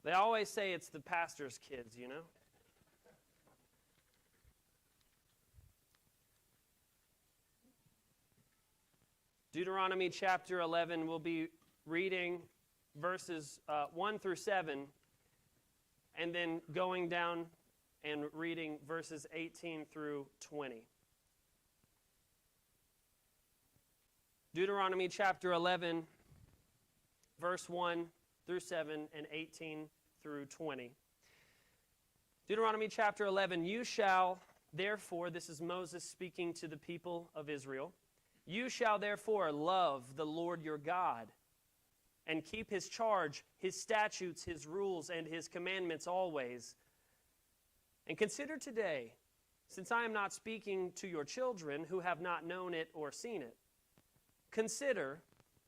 They always say it's the pastor's kids, you know? Deuteronomy chapter 11, we'll be reading verses 1 through 7, and then going down and reading verses 18 through 20. Deuteronomy chapter 11, verse 1 through 7, and 18 through 20. Deuteronomy chapter 11, you shall therefore, this is Moses speaking to the people of Israel, you shall therefore love the Lord your God and keep his charge, his statutes, his rules, and his commandments always. And consider today, since I am not speaking to your children who have not known it or seen it, consider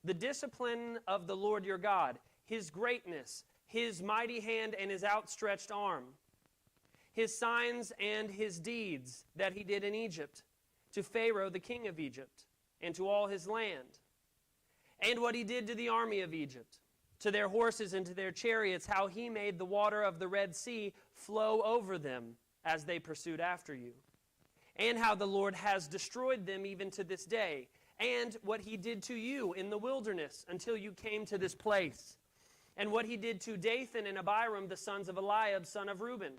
the discipline of the Lord your God, his greatness, his mighty hand and his outstretched arm, his signs and his deeds that he did in Egypt, to Pharaoh the king of Egypt, and to all his land, and what he did to the army of Egypt, to their horses and to their chariots, how he made the water of the Red Sea flow over them as they pursued after you, and how the Lord has destroyed them even to this day, and what he did to you in the wilderness until you came to this place, and what he did to Dathan and Abiram, the sons of Eliab, son of Reuben,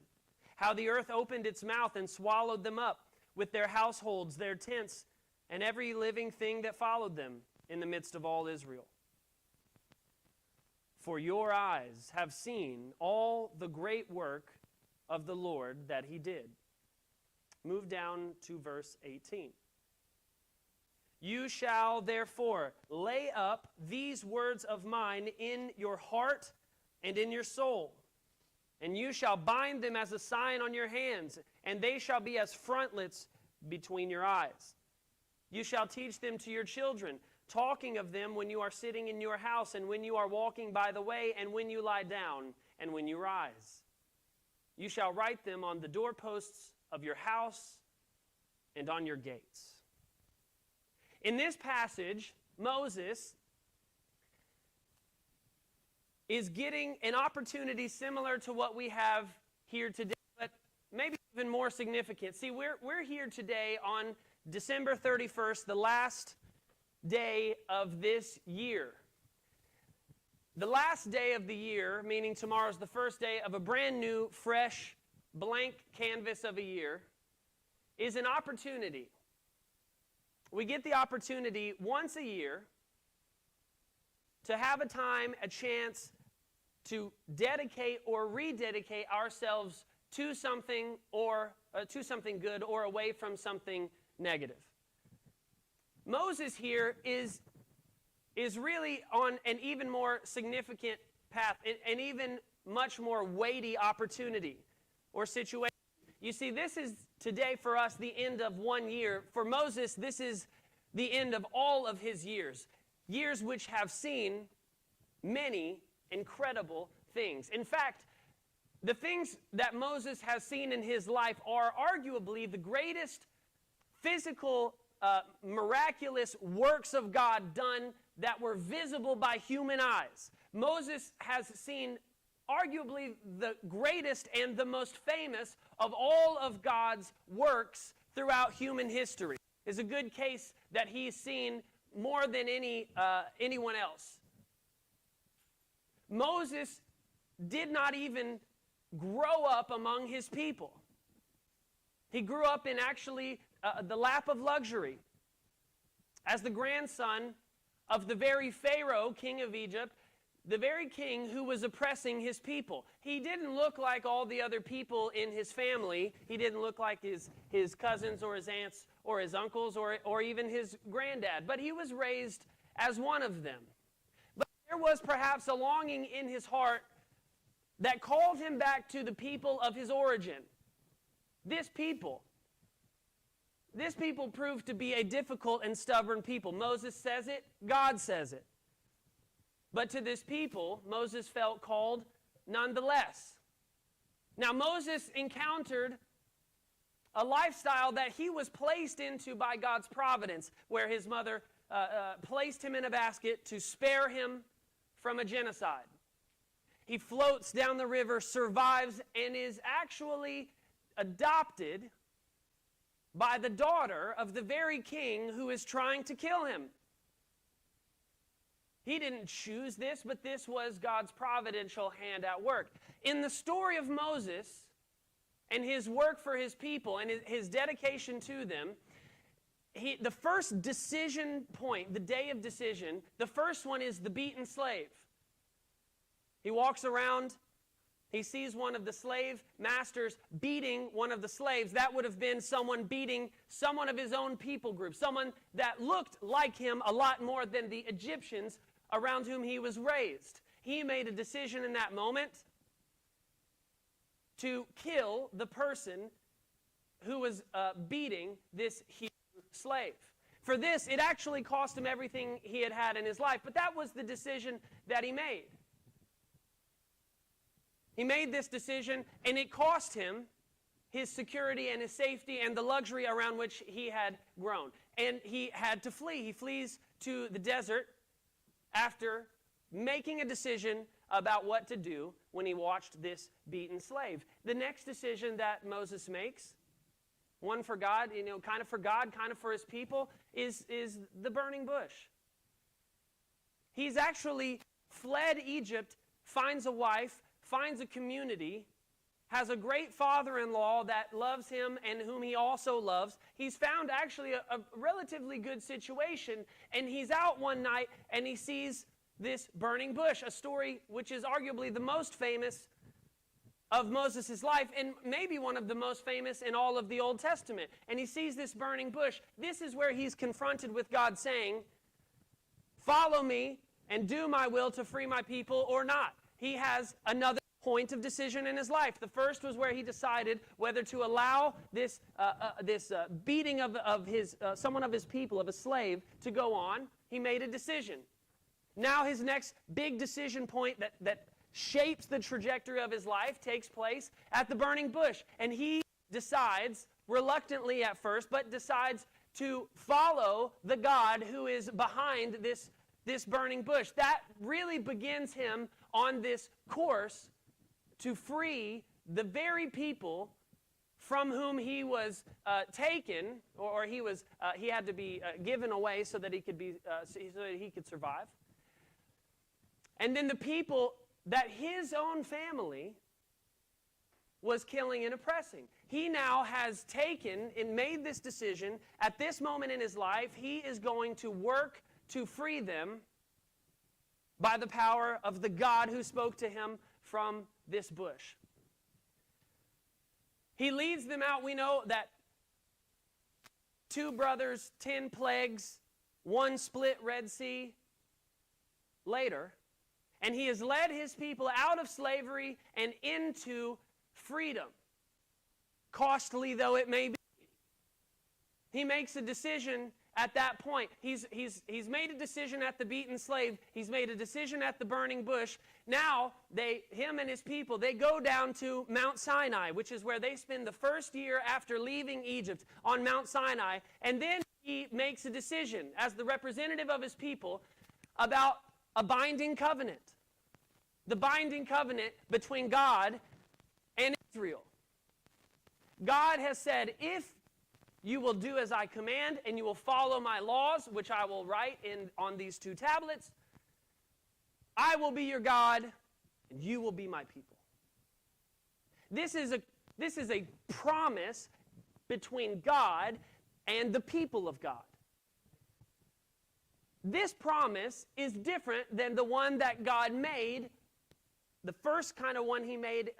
how the earth opened its mouth and swallowed them up with their households, their tents, and every living thing that followed them in the midst of all Israel. For your eyes have seen all the great work of the Lord that he did. Move down to verse 18. You shall therefore lay up these words of mine in your heart and in your soul, and you shall bind them as a sign on your hands, and they shall be as frontlets between your eyes. You shall teach them to your children, talking of them when you are sitting in your house, and when you are walking by the way, and when you lie down, and when you rise. You shall write them on the doorposts of your house and on your gates. In this passage, Moses is getting an opportunity similar to what we have here today, but maybe even more significant. See, we're here today on December 31st, the last day of this year. The last day of the year, meaning tomorrow's the first day of a brand new, fresh, blank canvas of a year, is an opportunity. We get the opportunity once a year to have a time, a chance to dedicate or rededicate ourselves to something good or away from something negative. Moses here is really on an even more significant path, an even much more weighty opportunity or situation. You see, this is today for us the end of 1 year. For Moses, this is the end of all of his years. Years which have seen many incredible things. In fact, the things that Moses has seen in his life are arguably the greatest physical, miraculous works of God done that were visible by human eyes. Moses has seen arguably the greatest and the most famous of all of God's works throughout human history. Is a good case that he's seen more than anyone else. Moses did not even grow up among his people. He grew up in actually the lap of luxury as the grandson of the very Pharaoh, king of Egypt, the very king who was oppressing his people. He didn't look like all the other people in his family. He didn't look like his cousins or his aunts or his uncles or even his granddad. But he was raised as one of them. But there was perhaps a longing in his heart that called him back to the people of his origin. This people proved to be a difficult and stubborn people. Moses says it, God says it. But to this people, Moses felt called nonetheless. Now, Moses encountered a lifestyle that he was placed into by God's providence, where his mother placed him in a basket to spare him from a genocide. He floats down the river, survives, and is actually adopted by the daughter of the very king who is trying to kill him. He didn't choose this, but this was God's providential hand at work. In the story of Moses and his work for his people and his dedication to them, the first decision point, the day of decision, the first one is the beaten slave. He walks around, he sees one of the slave masters beating one of the slaves. That would have been someone beating someone of his own people group, someone that looked like him a lot more than the Egyptians around whom he was raised. He made a decision in that moment to kill the person who was beating this Hebrew slave. For this, it actually cost him everything he had had in his life, but that was the decision that he made. He made this decision, and it cost him his security and his safety and the luxury around which he had grown. And he had to flee. He flees to the desert after making a decision about what to do when he watched this beaten slave. The next decision that Moses makes, one for God, kind of for God, kind of for his people, is the burning bush. He's actually fled Egypt, finds a wife, finds a community, has a great father-in-law that loves him and whom he also loves. He's found actually a relatively good situation, and he's out one night and he sees this burning bush, a story which is arguably the most famous of Moses' life and maybe one of the most famous in all of the Old Testament. And he sees this burning bush. This is where he's confronted with God saying, "Follow me and do my will to free my people or not." He has another point of decision in his life. The first was where he decided whether to allow this beating of his someone of his people, of a slave, to go on. He made a decision. Now his next big decision point that shapes the trajectory of his life takes place at the burning bush. And he decides, reluctantly at first, but decides to follow the God who is behind this burning bush. That really begins him on this course to free the very people from whom he was taken, or he had to be given away so that he could survive. And then the people that his own family was killing and oppressing. He now has taken and made this decision. At this moment in his life, he is going to work to free them by the power of the God who spoke to him from this bush. He leads them out. We know that 2 brothers, 10 plagues, 1 split Red Sea later, and he has led his people out of slavery and into freedom, costly though it may be. He makes a decision at that point. He's made a decision at the beaten slave. He's made a decision at the burning bush. Now, him and his people, they go down to Mount Sinai, which is where they spend the first year after leaving Egypt on Mount Sinai. And then he makes a decision as the representative of his people about a binding covenant. The binding covenant between God and Israel. God has said, if you will do as I command, and you will follow my laws, which I will write on these 2 tablets, I will be your God, and you will be my people. This is a promise between God and the people of God. This promise is different than the one that God made, the first kind of one he made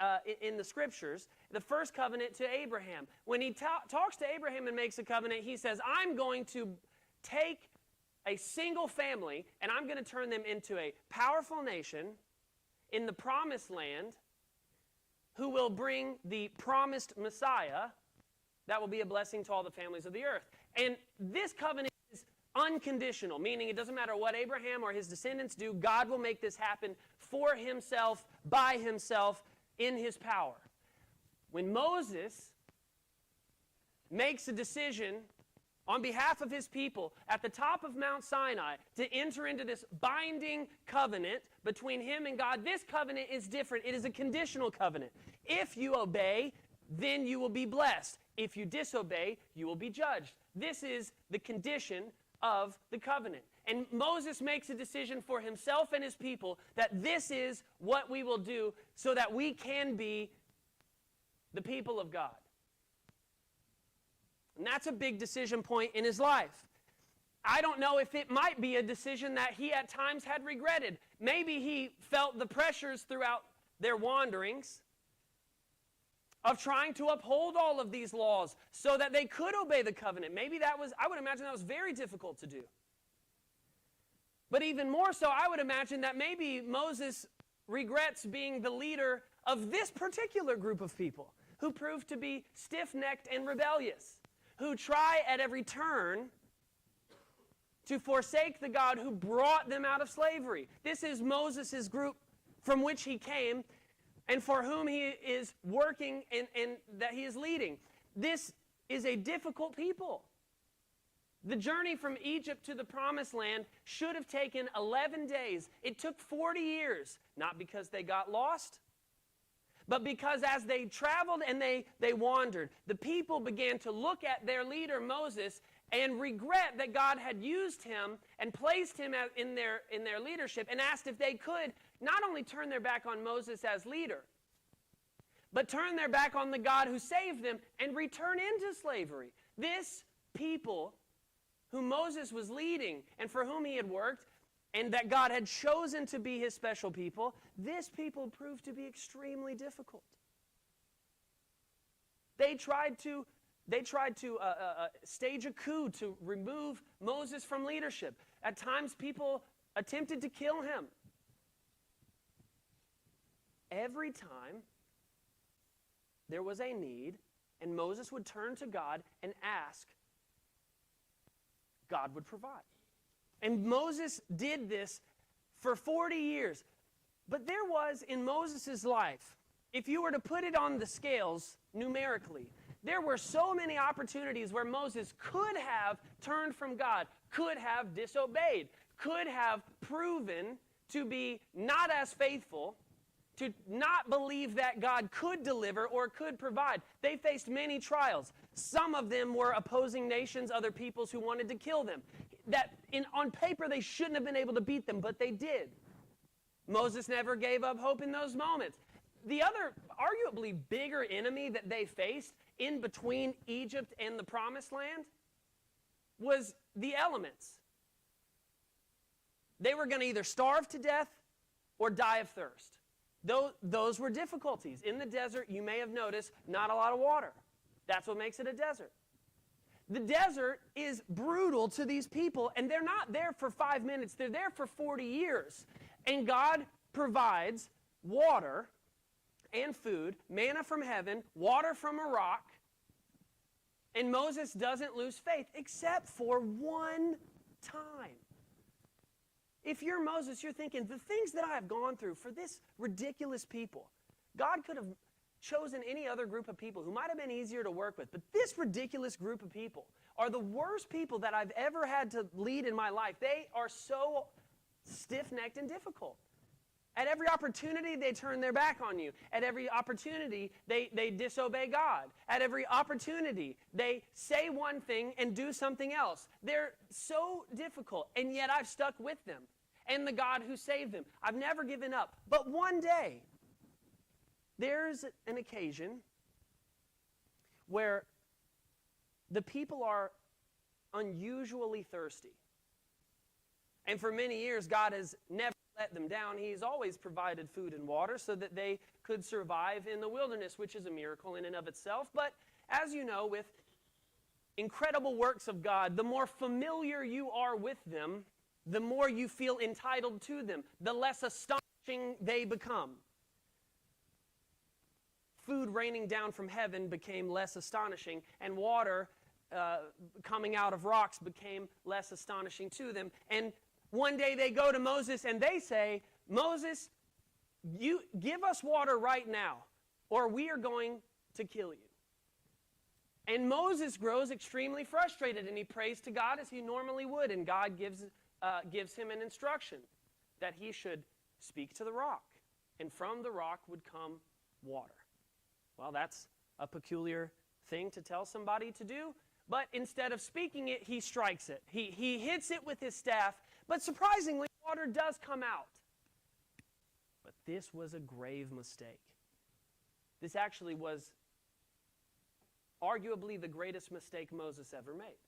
in the scriptures, the first covenant to Abraham. When he talks to Abraham and makes a covenant, he says, I'm going to take a single family and I'm going to turn them into a powerful nation in the promised land who will bring the promised Messiah that will be a blessing to all the families of the earth. And this covenant is unconditional, meaning it doesn't matter what Abraham or his descendants do, God will make this happen for himself, by himself, in his power. When Moses makes a decision on behalf of his people at the top of Mount Sinai to enter into this binding covenant between him and God. This covenant is different. It is a conditional covenant. If you obey, then you will be blessed. If you disobey, you will be judged. This is the condition of the covenant. And Moses makes a decision for himself and his people that this is what we will do so that we can be the people of God. And that's a big decision point in his life. I don't know if it might be a decision that he at times had regretted. Maybe he felt the pressures throughout their wanderings of trying to uphold all of these laws so that they could obey the covenant. Maybe that was, I would imagine that was very difficult to do. But even more so, I would imagine that maybe Moses regrets being the leader of this particular group of people who proved to be stiff-necked and rebellious, who try at every turn to forsake the God who brought them out of slavery. This is Moses' group from which he came and for whom he is working and that he is leading. This is a difficult people. The journey from Egypt to the Promised Land should have taken 11 days. It took 40 years, not because they got lost, but because as they traveled and they wandered, the people began to look at their leader Moses and regret that God had used him and placed him in their leadership, and asked if they could not only turn their back on Moses as leader, but turn their back on the God who saved them and return into slavery. This people whom Moses was leading and for whom he had worked, and that God had chosen to be his special people, this people proved to be extremely difficult. They tried to stage a coup to remove Moses from leadership. At times, people attempted to kill him. Every time there was a need, and Moses would turn to God and ask, God would provide. And Moses did this for 40 years. But there was in Moses' life, if you were to put it on the scales numerically, there were so many opportunities where Moses could have turned from God, could have disobeyed, could have proven to be not as faithful, to not believe that God could deliver or could provide. They faced many trials. Some of them were opposing nations, other peoples who wanted to kill them. That on paper they shouldn't have been able to beat them, but they did. Moses never gave up hope in those moments. The other, arguably bigger enemy that they faced in between Egypt and the Promised Land was the elements. They were going to either starve to death or die of thirst. Those were difficulties. In the desert, you may have noticed, not a lot of water. That's what makes it a desert. The desert is brutal to these people, and they're not there for 5 minutes. They're there for 40 years. And God provides water and food, manna from heaven, water from a rock, and Moses doesn't lose faith, except for one time. If you're Moses, you're thinking, the things that I have gone through for this ridiculous people, God could have chosen any other group of people who might have been easier to work with, but this ridiculous group of people are the worst people that I've ever had to lead in my life. They are so stiff-necked and difficult. At every opportunity, they turn their back on you. At every opportunity, they disobey God. At every opportunity, they say one thing and do something else. They're so difficult, and yet I've stuck with them and the God who saved them. I've never given up. But one day, there's an occasion where the people are unusually thirsty. And for many years, God has never let them down. He's always provided food and water so that they could survive in the wilderness, which is a miracle in and of itself. But as you know, with incredible works of God, the more familiar you are with them, the more you feel entitled to them, the less astonishing they become. Food raining down from heaven became less astonishing, and water coming out of rocks became less astonishing to them. And one day they go to Moses and they say, Moses, you give us water right now, or we are going to kill you. And Moses grows extremely frustrated, and he prays to God as he normally would, and God gives him an instruction that he should speak to the rock, and from the rock would come water. Well, that's a peculiar thing to tell somebody to do, but instead of speaking it, he strikes it. He hits it with his staff, but surprisingly, water does come out. But this was a grave mistake. This actually was arguably the greatest mistake Moses ever made.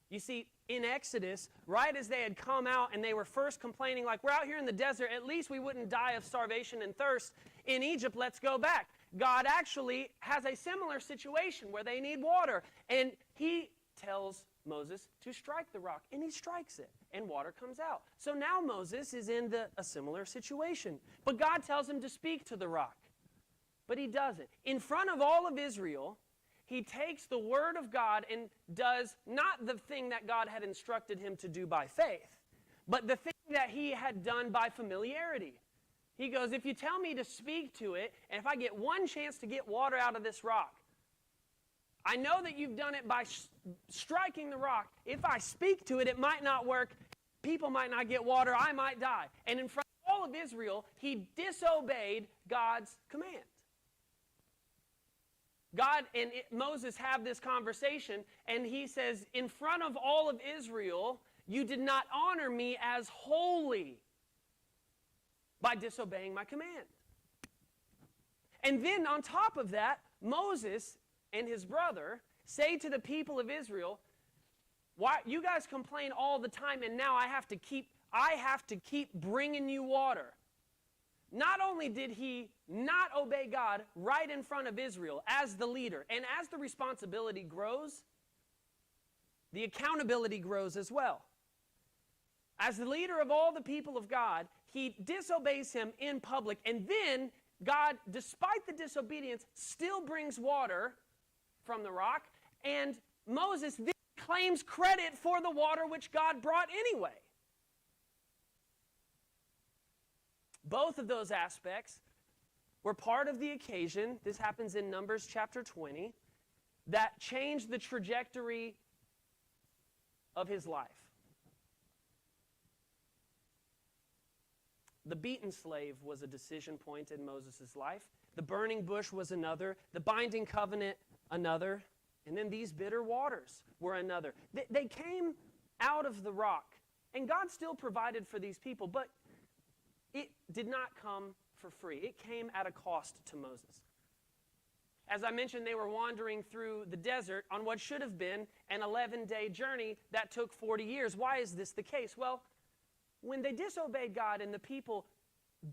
You see, in Exodus, right as they had come out and they were first complaining, like, we're out here in the desert, at least we wouldn't die of starvation and thirst. In Egypt, let's go back. God actually has a similar situation where they need water. And he tells Moses to strike the rock, and he strikes it, and water comes out. So now Moses is in a similar situation. But God tells him to speak to the rock. But he doesn't. In front of all of Israel, he takes the word of God and does not the thing that God had instructed him to do by faith, but the thing that he had done by familiarity. He goes, if you tell me to speak to it, and if I get one chance to get water out of this rock, I know that you've done it by striking the rock. If I speak to it, it might not work. People might not get water. I might die. And in front of all of Israel, he disobeyed God's command. God and Moses have this conversation, and he says, in front of all of Israel, you did not honor me as holy by disobeying my command. And then on top of that, Moses and his brother say to the people of Israel, why you guys complain all the time, and now I have to keep bringing you water. Not only did he not obey God right in front of Israel as the leader, and as the responsibility grows, the accountability grows as well. As the leader of all the people of God, he disobeys him in public, and then God, despite the disobedience, still brings water from the rock, and Moses then claims credit for the water which God brought anyway. Both of those aspects were part of the occasion, this happens in Numbers chapter 20, that changed the trajectory of his life. The beaten slave was a decision point in Moses' life. The burning bush was another. The binding covenant, another. And then these bitter waters were another. They came out of the rock, and God still provided for these people, but it did not come for free. It came at a cost to Moses. As I mentioned, they were wandering through the desert on what should have been an 11-day journey that took 40 years. Why is this the case? Well, when they disobeyed God and the people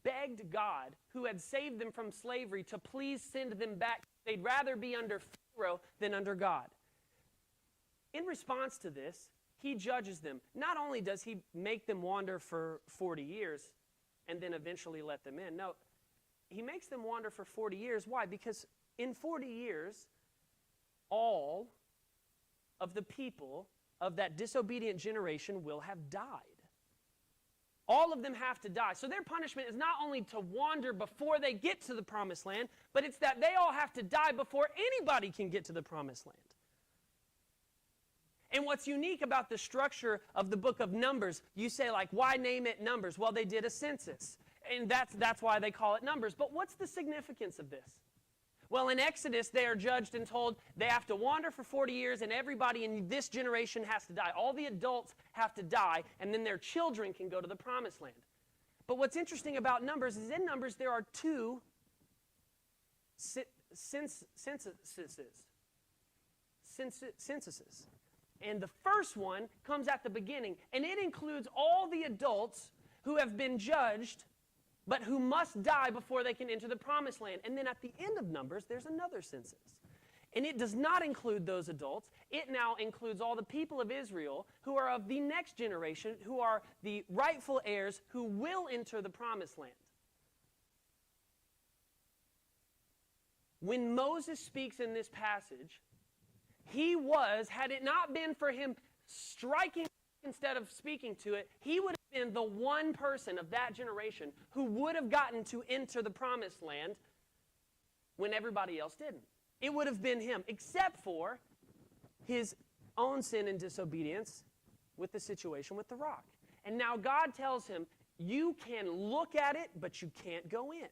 begged God, who had saved them from slavery, to please send them back, they'd rather be under Pharaoh than under God. In response to this, he judges them. Not only does he make them wander for 40 years and then eventually let them in. No, he makes them wander for 40 years. Why? Because in 40 years, all of the people of that disobedient generation will have died. All of them have to die. So their punishment is not only to wander before they get to the promised land, but it's that they all have to die before anybody can get to the promised land. And what's unique about the structure of the book of Numbers, you say, like, why name it Numbers? Well, they did a census, and that's why they call it Numbers. But what's the significance of this? Well, in Exodus, they are judged and told they have to wander for 40 years, and everybody in this generation has to die. All the adults have to die, and then their children can go to the promised land. But what's interesting about Numbers is in Numbers there are two censuses. And the first one comes at the beginning, and it includes all the adults who have been judged, but who must die before they can enter the promised land. And then at the end of Numbers, there's another census. And it does not include those adults. It now includes all the people of Israel who are of the next generation, who are the rightful heirs who will enter the promised land. When Moses speaks in this passage, had it not been for him striking instead of speaking to it, he would have been the one person of that generation who would have gotten to enter the promised land when everybody else didn't. it would have been him, except for his own sin and disobedience with the situation with the rock. And now God tells him, you can look at it, but you can't go in.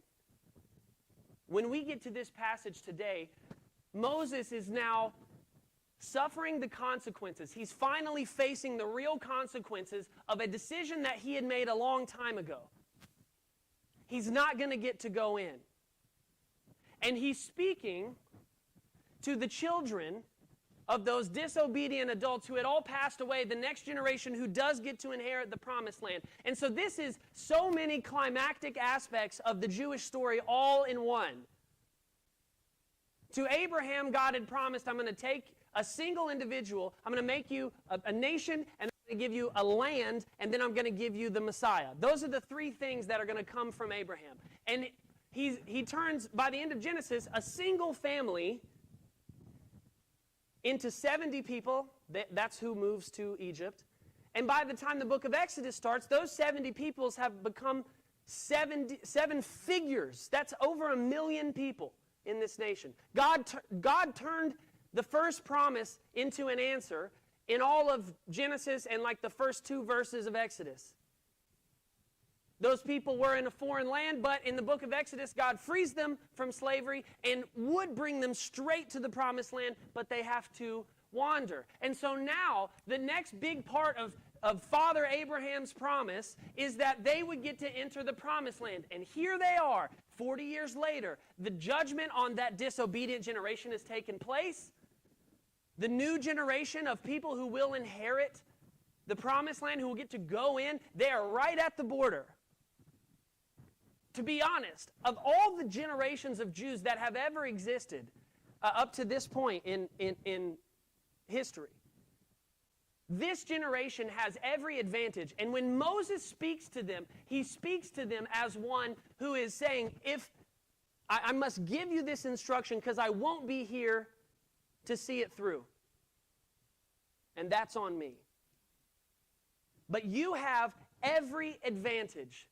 When we get to this passage today, Moses is now suffering the consequences. He's finally facing the real consequences of a decision that he had made a long time ago. He's not going to get to go in. And he's speaking to the children of those disobedient adults who had all passed away, the next generation who does get to inherit the promised land. And so this is so many climactic aspects of the Jewish story all in one. To Abraham, God had promised, I'm going to take a single individual, I'm going to make you a nation, and I'm going to give you a land, and then I'm going to give you the Messiah. Those are the three things that are going to come from Abraham. And he turns, by the end of Genesis, a single family into 70 people. That's who moves to Egypt. And by the time the book of Exodus starts, those 70 peoples have become seven figures. That's over 1 million people in this nation. God turned the first promise into an answer in all of Genesis and like the first 2 verses of Exodus. Those people were in a foreign land, but in the book of Exodus, God frees them from slavery and would bring them straight to the promised land, but they have to wander. And so now, the next big part of Father Abraham's promise is that they would get to enter the promised land. And here they are, 40 years later. The judgment on that disobedient generation has taken place. The new generation of people who will inherit the promised land, who will get to go in, they are right at the border. To be honest, of all the generations of Jews that have ever existed up to this point in history, this generation has every advantage. And when Moses speaks to them, he speaks to them as one who is saying, if I must give you this instruction because I won't be here to see it through. And that's on me. But you have every advantage.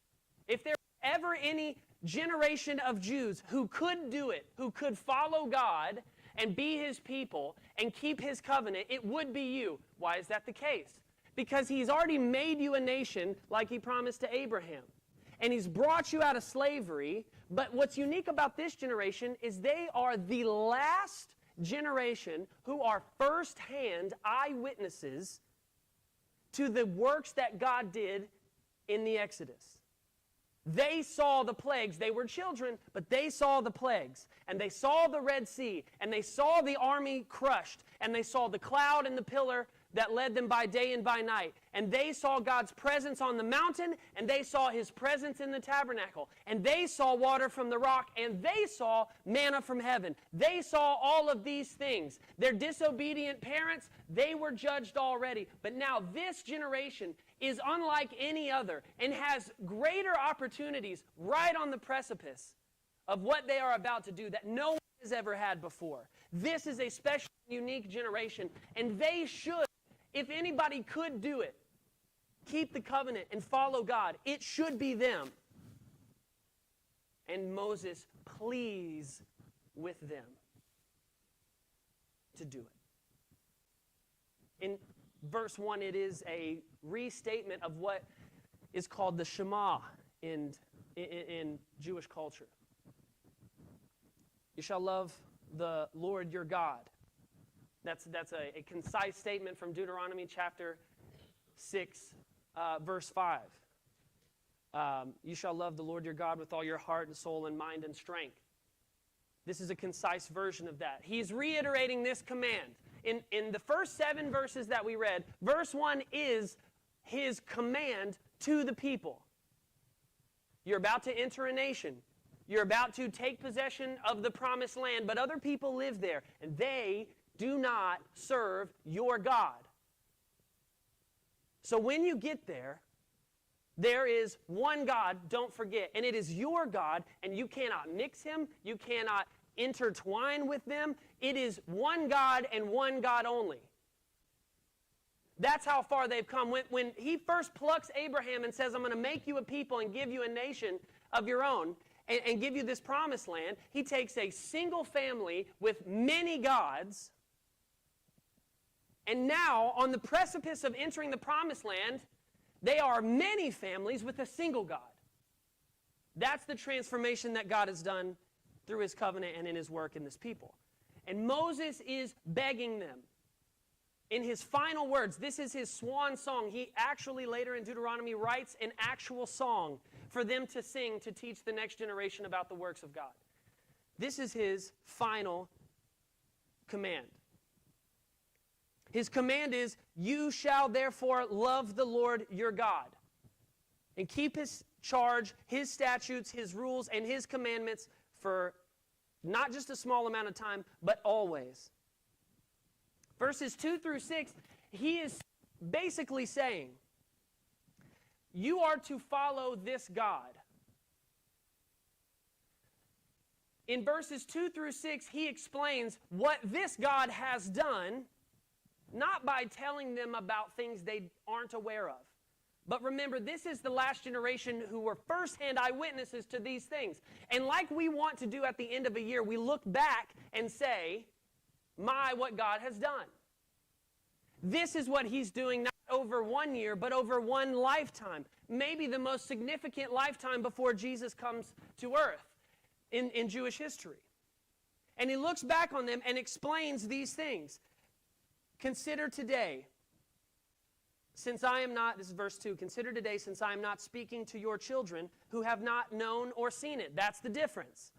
If there ever any generation of Jews who could do it, who could follow God and be his people and keep his covenant, it would be you. Why is that the case? Because he's already made you a nation like he promised to Abraham. And he's brought you out of slavery. But what's unique about this generation is they are the last generation who are first-hand eyewitnesses to the works that God did in the Exodus. They saw the plagues. They were children, but they saw the plagues. And they saw the Red Sea, and they saw the army crushed, and they saw the cloud and the pillar that led them by day and by night. And they saw God's presence on the mountain, and they saw his presence in the tabernacle. And they saw water from the rock, and they saw manna from heaven. They saw all of these things. Their disobedient parents, they were judged already. But now this generation is unlike any other and has greater opportunities right on the precipice of what they are about to do that no one has ever had before. This is a special, unique generation, and they should, if anybody could do it, keep the covenant and follow God, it should be them. And Moses pleads with them to do it. In verse 1, it is a restatement of what is called the Shema in Jewish culture. You shall love the Lord your God. That's a concise statement from Deuteronomy chapter 6, verse 5. You shall love the Lord your God with all your heart and soul and mind and strength. This is a concise version of that. He's reiterating this command. In the first 7 verses that we read, verse 1 is his command to the people. You're about to enter a nation. You're about to take possession of the promised land, but other people live there, and they do not serve your God. So when you get there, there is one God, don't forget, and it is your God, and you cannot mix him, you cannot intertwine with them. It is one God and one God only. That's how far they've come. When he first plucks Abraham and says, I'm going to make you a people and give you a nation of your own, and give you this promised land. He takes a single family with many gods, and now, on the precipice of entering the promised land, they are many families with a single God. That's the transformation that God has done through his covenant and in his work in this people. And Moses is begging them. In his final words, this is his swan song. He actually later in Deuteronomy writes an actual song for them to sing to teach the next generation about the works of God. This is his final command. His command is, you shall therefore love the Lord your God and keep his charge, his statutes, his rules, and his commandments for not just a small amount of time, but always. Verses 2 through 6, he is basically saying, you are to follow this God. In verses 2 through 6, he explains what this God has done, not by telling them about things they aren't aware of. But remember, this is the last generation who were firsthand eyewitnesses to these things. And like we want to do at the end of a year, we look back and say, my, what God has done. This is what he's doing not over 1 year, but over one lifetime. Maybe the most significant lifetime before Jesus comes to earth in Jewish history. And he looks back on them and explains these things. Consider today, since I am not, this is verse 2, consider today, since I am not speaking to your children who have not known or seen it. That's the difference.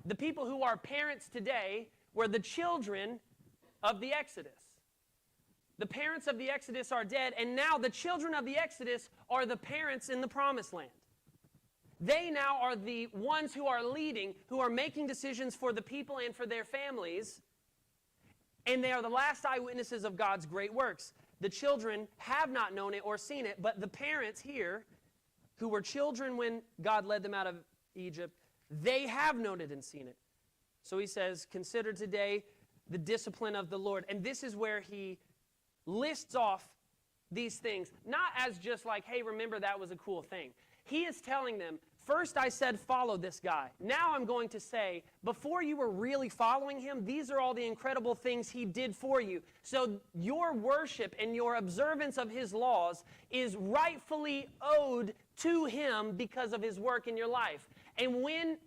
The people who are parents today were the children of the Exodus. The parents of the Exodus are dead, and now the children of the Exodus are the parents in the promised land. They now are the ones who are leading, who are making decisions for the people and for their families, and they are the last eyewitnesses of God's great works. The children have not known it or seen it, but the parents here, who were children when God led them out of Egypt, they have known it and seen it. So he says, consider today the discipline of the Lord. And this is where he lists off these things, not as just like, hey, remember that was a cool thing. He is telling them, first I said follow this guy. Now I'm going to say, before you were really following him, these are all the incredible things he did for you. So your worship and your observance of his laws is rightfully owed to him because of his work in your life. And when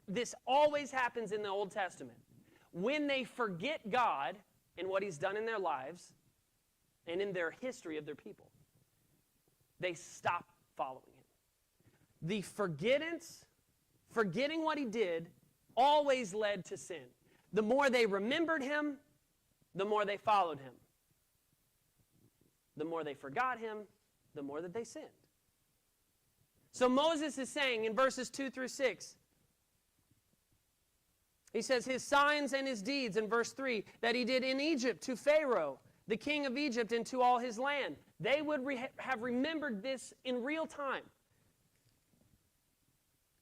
this always happens in the Old Testament, when they forget God and what he's done in their lives and in their history of their people, they stop following him. The forgetting what he did, always led to sin. The more they remembered him, the more they followed him. The more they forgot him, the more that they sinned. So Moses is saying in verses 2 through 6, he says his signs and his deeds in verse 3 that he did in Egypt to Pharaoh, the king of Egypt, and to all his land. They would have remembered this in real time.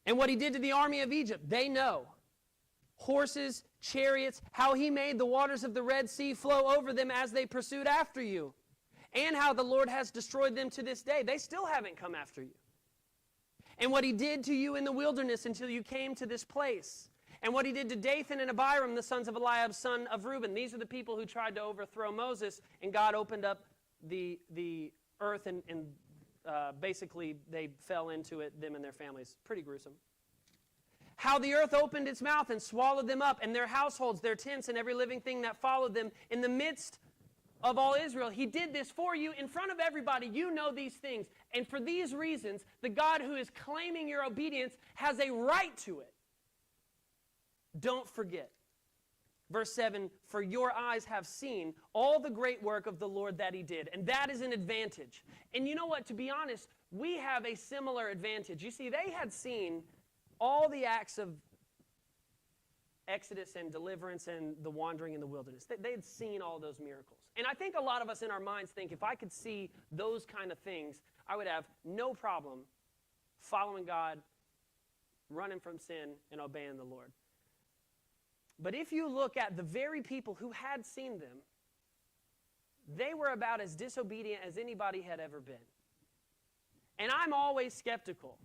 And what he did to the army of Egypt, they know. Horses, chariots, how he made the waters of the Red Sea flow over them as they pursued after you. And how the Lord has destroyed them to this day. They still haven't come after you. And what he did to you in the wilderness until you came to this place. And what he did to Dathan and Abiram, the sons of Eliab, son of Reuben. These are the people who tried to overthrow Moses, and God opened up the earth, and basically they fell into it, them and their families. Pretty gruesome. How the earth opened its mouth and swallowed them up, and their households, their tents, and every living thing that followed them in the midst of all Israel. He did this for you in front of everybody. You know these things. And for these reasons, the God who is claiming your obedience has a right to it. Don't forget. Verse 7, for your eyes have seen all the great work of the Lord that he did. And that is an advantage. And you know what? To be honest, we have a similar advantage. You see, they had seen all the acts of Exodus and deliverance and the wandering in the wilderness. They had seen all those miracles. And I think a lot of us in our minds think if I could see those kind of things, I would have no problem following God, running from sin, and obeying the Lord. But if you look at the very people who had seen them, they were about as disobedient as anybody had ever been. And I'm always skeptical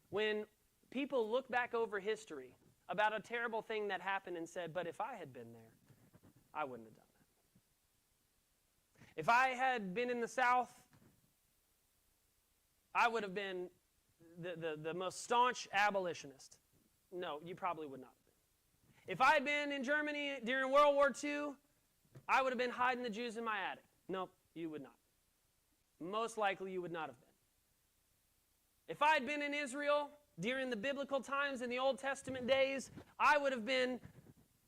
when people look back over history about a terrible thing that happened and said, but if I had been there, I wouldn't have done that. If I had been in the South, I would have been the most staunch abolitionist. No, you probably would not have been. If I had been in Germany during World War II, I would have been hiding the Jews in my attic. No, you would not. Most likely you would not have been. If I had been in Israel during the biblical times in the Old Testament days, I would have been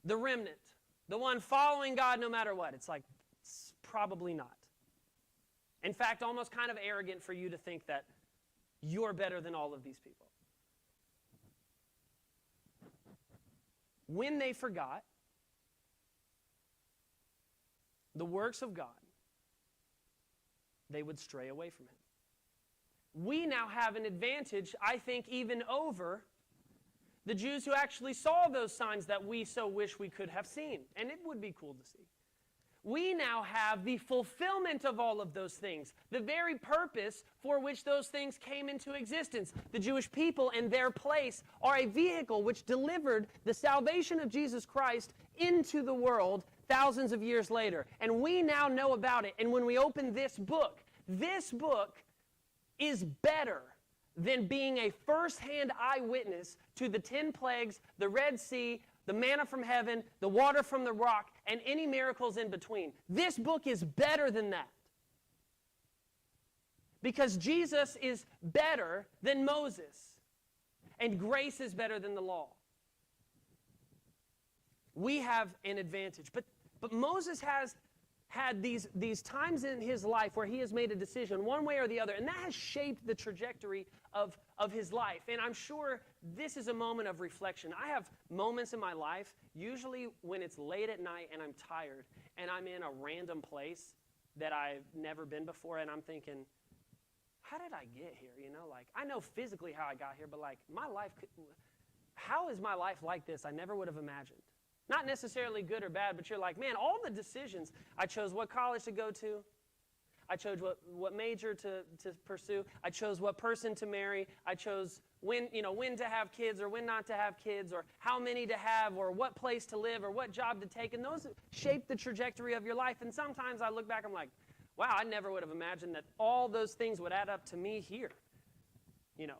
the remnant, the one following God no matter what. It's like, it's probably not. In fact, almost kind of arrogant for you to think that you're better than all of these people. When they forgot the works of God, they would stray away from Him. We now have an advantage, I think, even over the Jews who actually saw those signs that we so wish we could have seen. And it would be cool to see. We now have the fulfillment of all of those things, the very purpose for which those things came into existence. The Jewish people and their place are a vehicle which delivered the salvation of Jesus Christ into the world thousands of years later. And we now know about it. And when we open this book is better than being a first-hand eyewitness to the 10 plagues, the Red Sea, the manna from heaven, the water from the rock, and any miracles in between. This book is better than that. Because Jesus is better than Moses. And grace is better than the law. We have an advantage. But Moses has had these times in his life where he has made a decision one way or the other, and that has shaped the trajectory of his life. And I'm sure this is a moment of reflection. I have moments in my life, usually when it's late at night and I'm tired, and I'm in a random place that I've never been before, and I'm thinking, how did I get here? You know, like, I know physically how I got here, but like, how is my life like this? I never would have imagined. Not necessarily good or bad, but you're like, man, all the decisions. I chose what college to go to. I chose what major to pursue. I chose what person to marry. I chose when to have kids or when not to have kids, or how many to have, or what place to live, or what job to take. And those shape the trajectory of your life. And sometimes I look back, I'm like, wow, I never would have imagined that all those things would add up to me here. You know.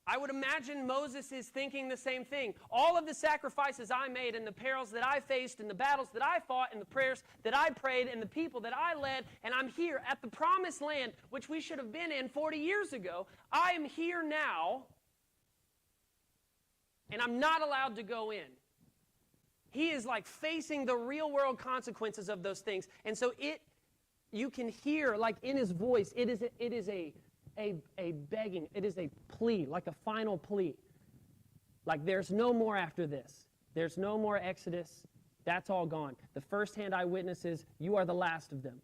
I would imagine Moses is thinking the same thing. All of the sacrifices I made and the perils that I faced and the battles that I fought and the prayers that I prayed and the people that I led, and I'm here at the promised land, which we should have been in 40 years ago. I am here now, and I'm not allowed to go in. He is like facing the real world consequences of those things. And so you can hear, like in his voice, it is a begging, it is a plea, like a final plea. Like there's no more after this. There's no more Exodus. That's all gone. The first-hand eyewitnesses, you are the last of them.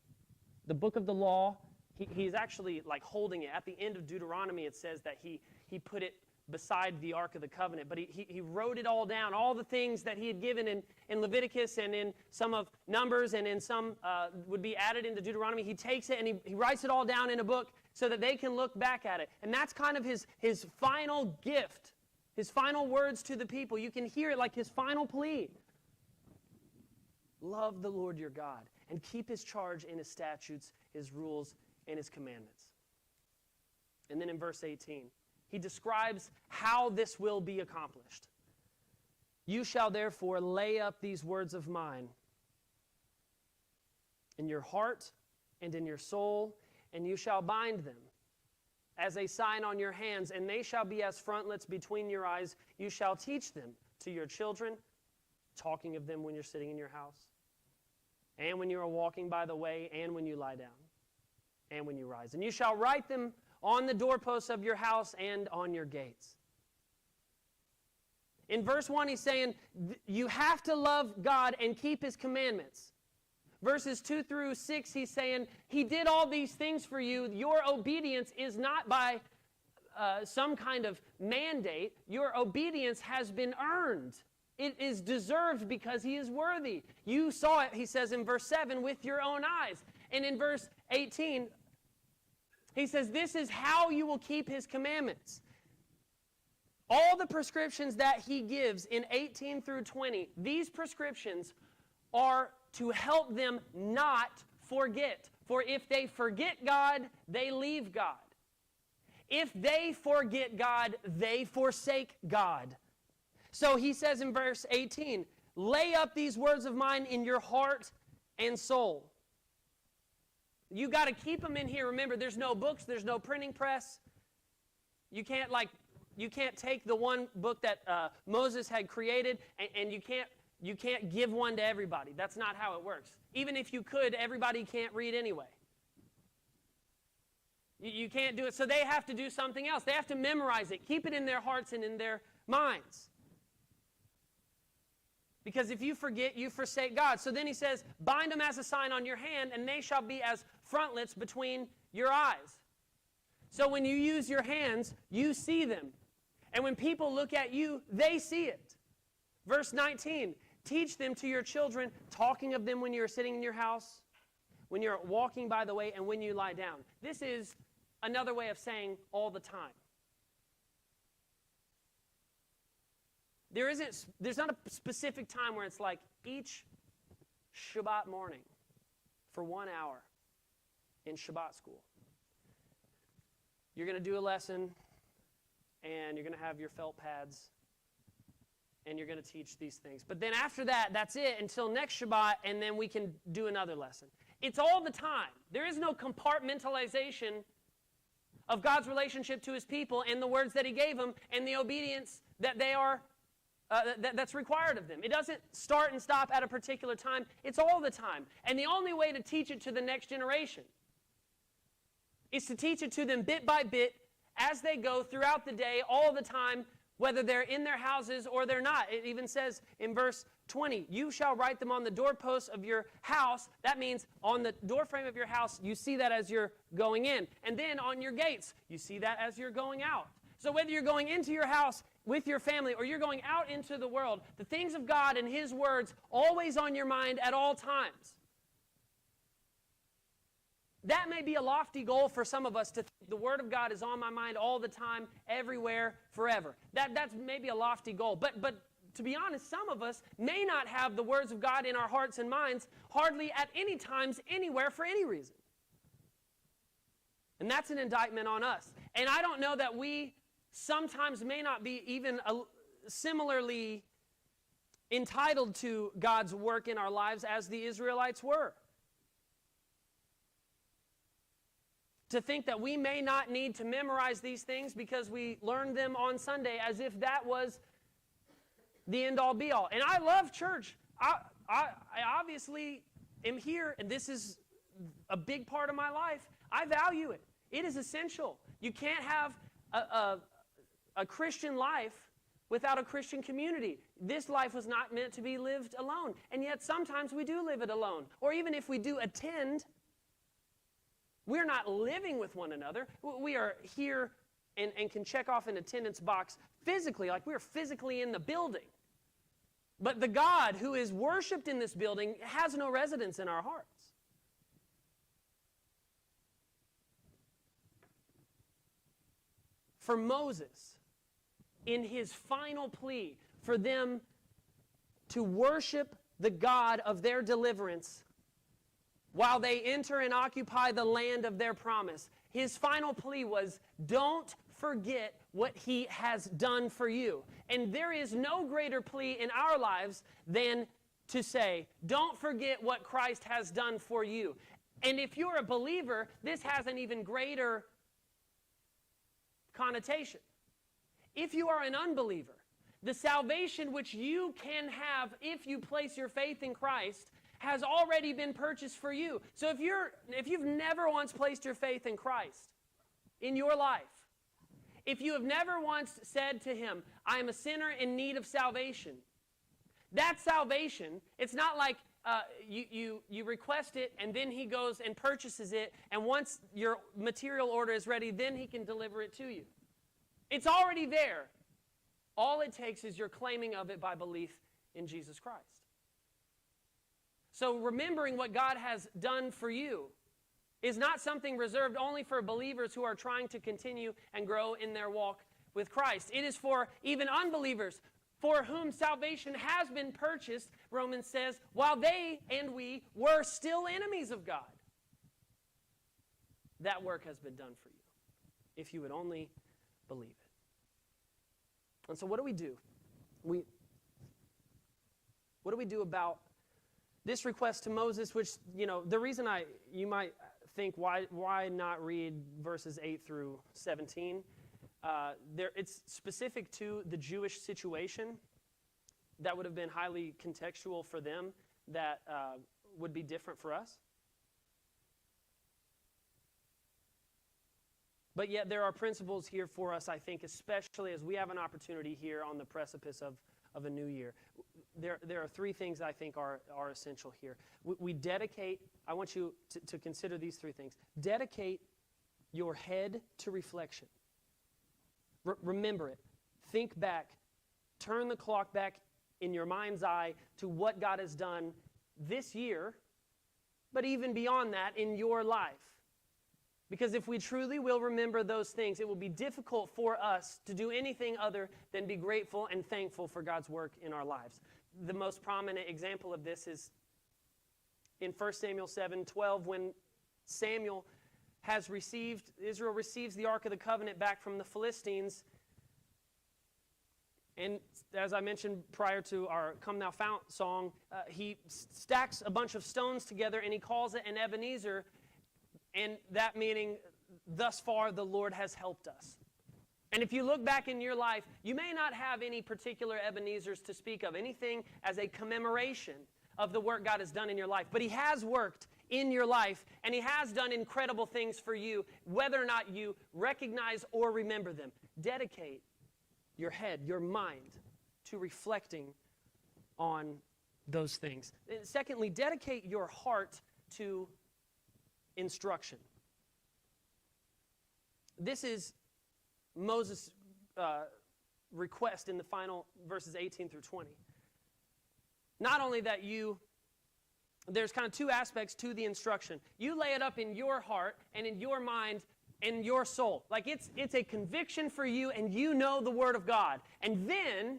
The book of the law, he's actually like holding it. At the end of Deuteronomy, it says that he put it beside the Ark of the Covenant, but he wrote it all down, all the things that he had given in Leviticus and in some of Numbers and in some would be added into Deuteronomy. He takes it and he writes it all down in a book so that they can look back at it. And that's kind of his final gift, his final words to the people. You can hear it like his final plea. Love the Lord your God and keep his charge and his statutes, his rules, and his commandments. And then in verse 18, he describes how this will be accomplished. You shall therefore lay up these words of mine in your heart and in your soul, and you shall bind them as a sign on your hands, and they shall be as frontlets between your eyes. You shall teach them to your children, talking of them when you're sitting in your house, and when you are walking by the way, and when you lie down, and when you rise. And you shall write them on the doorposts of your house and on your gates. In verse 1, he's saying, you have to love God and keep his commandments. Verses 2 through 6, he's saying, he did all these things for you. Your obedience is not by some kind of mandate. Your obedience has been earned. It is deserved because he is worthy. You saw it, he says in verse 7, with your own eyes. And in verse 18, he says, this is how you will keep his commandments. All the prescriptions that he gives in 18 through 20, these prescriptions are to help them not forget. For if they forget God, they leave God. If they forget God, they forsake God. So he says in verse 18, lay up these words of mine in your heart and soul. You got to keep them in here. Remember, there's no books, there's no printing press. You can't take the one book that Moses had created and you can't give one to everybody. That's not how it works. Even if you could, everybody can't read anyway. You can't do it. So they have to do something else. They have to memorize it. Keep it in their hearts and in their minds. Because if you forget, you forsake God. So then he says, bind them as a sign on your hand, and they shall be as frontlets between your eyes. So when you use your hands, you see them. And when people look at you, they see it. Verse 19, teach them to your children, talking of them when you're sitting in your house, when you're walking by the way, and when you lie down. This is another way of saying all the time. There's not a specific time where it's like each Shabbat morning for 1 hour in Shabbat school. You're going to do a lesson, and you're going to have your felt pads, and you're going to teach these things. But then after that, that's it until next Shabbat, and then we can do another lesson. It's all the time. There is no compartmentalization of God's relationship to his people and the words that he gave them and the obedience that they are that's required of them. It doesn't start and stop at a particular time. It's all the time. And the only way to teach it to the next generation is to teach it to them bit by bit as they go throughout the day, all the time, whether they're in their houses or they're not. It even says in verse 20, you shall write them on the doorposts of your house. That means on the doorframe of your house, you see that as you're going in. And then on your gates, you see that as you're going out. So whether you're going into your house with your family or you're going out into the world, the things of God and his words always on your mind at all times. That may be a lofty goal for some of us, to think the Word of God is on my mind all the time, everywhere, forever. That's maybe a lofty goal. But to be honest, some of us may not have the words of God in our hearts and minds hardly at any times, anywhere, for any reason. And that's an indictment on us. And I don't know that we sometimes may not be even similarly entitled to God's work in our lives as the Israelites were. To think that we may not need to memorize these things because we learned them on Sunday as if that was the end-all be-all. And I love church. I obviously am here, and this is a big part of my life. I value it. It is essential. You can't have a Christian life without a Christian community. This life was not meant to be lived alone. And yet sometimes we do live it alone. Or even if we do attend, we're not living with one another. We are here and can check off an attendance box physically, like we're physically in the building. But the God who is worshiped in this building has no residence in our hearts. For Moses, in his final plea for them to worship the God of their deliverance while they enter and occupy the land of their promise, his final plea was, don't forget what he has done for you. And there is no greater plea in our lives than to say, don't forget what Christ has done for you. And if you're a believer, this has an even greater connotation. If you are an unbeliever, the salvation which you can have if you place your faith in Christ has already been purchased for you. So if you've never once placed your faith in Christ in your life, if you have never once said to him, I am a sinner in need of salvation, that salvation, it's not like you request it and then he goes and purchases it, and once your material order is ready, then he can deliver it to you. It's already there. All it takes is your claiming of it by belief in Jesus Christ. So remembering what God has done for you is not something reserved only for believers who are trying to continue and grow in their walk with Christ. It is for even unbelievers for whom salvation has been purchased, Romans says, while they and we were still enemies of God. That work has been done for you, if you would only believe it. And so what do we do? What do we do about this request to Moses, which, the reason you might think, why not read verses 8 through 17? It's specific to the Jewish situation that would have been highly contextual for them that would be different for us. But yet there are principles here for us, I think, especially as we have an opportunity here on the precipice of a new year. There are three things I think are essential here. We dedicate, I want you to consider these three things. Dedicate your head to reflection. Remember it. Think back. Turn the clock back in your mind's eye to what God has done this year, but even beyond that in your life. Because if we truly will remember those things, it will be difficult for us to do anything other than be grateful and thankful for God's work in our lives. The most prominent example of this is in 1 Samuel 7:12, when Israel receives the Ark of the Covenant back from the Philistines. And as I mentioned prior to our Come Thou Fount song, he stacks a bunch of stones together and he calls it an Ebenezer. And that meaning, thus far the Lord has helped us. And if you look back in your life, you may not have any particular Ebenezers to speak of, anything as a commemoration of the work God has done in your life. But He has worked in your life, and He has done incredible things for you, whether or not you recognize or remember them. Dedicate your head, your mind, to reflecting on those things. And secondly, dedicate your heart to instruction. This is Moses' request in the final verses 18 through 20. Not only that there's kind of two aspects to the instruction. You lay it up in your heart and in your mind and your soul. Like it's a conviction for you, and you know the Word of God. And then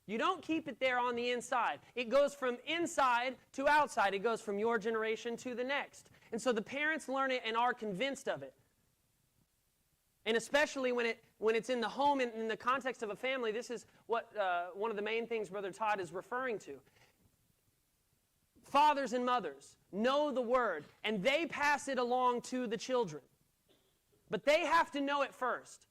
you don't keep it there on the inside. It goes from inside to outside. It goes from your generation to the next. And so the parents learn it and are convinced of it. And especially when it's in the home, in the context of a family, this is what one of the main things Brother Todd is referring to. Fathers and mothers know the Word, and they pass it along to the children. But they have to know it first.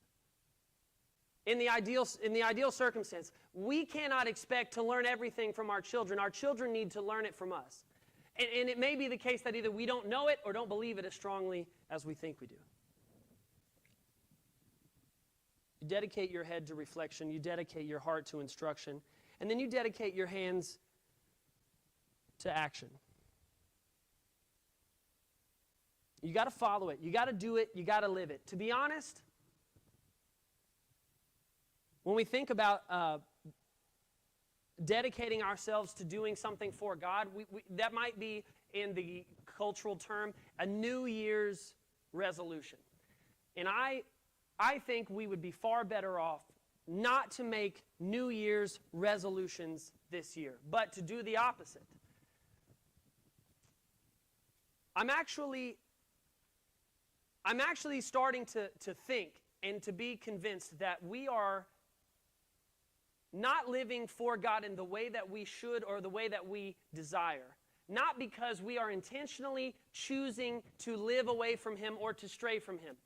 In the ideal circumstance, we cannot expect to learn everything from our children. Our children need to learn it from us. And it may be the case that either we don't know it or don't believe it as strongly as we think we do. You dedicate your head to reflection. You dedicate your heart to instruction. And then you dedicate your hands to action. You got to follow it. You got to do it. You got to live it. To be honest, when we think about dedicating ourselves to doing something for God, that might be, in the cultural term, a New Year's resolution. And I think we would be far better off not to make New Year's resolutions this year, but to do the opposite. I'm actually starting to think and to be convinced that we are not living for God in the way that we should or the way that we desire. Not because we are intentionally choosing to live away from Him or to stray from Him,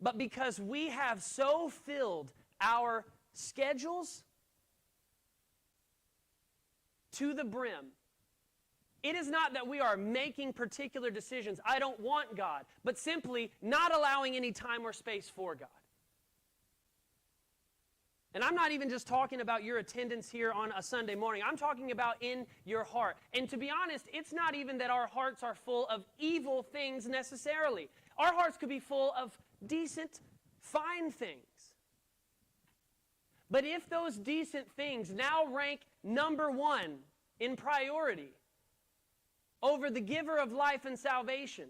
but because we have so filled our schedules to the brim. It is not that we are making particular decisions, I don't want God, but simply not allowing any time or space for God. And I'm not even just talking about your attendance here on a Sunday morning. I'm talking about in your heart. And to be honest, it's not even that our hearts are full of evil things necessarily. Our hearts could be full of decent, fine things. But if those decent things now rank number one in priority over the giver of life and salvation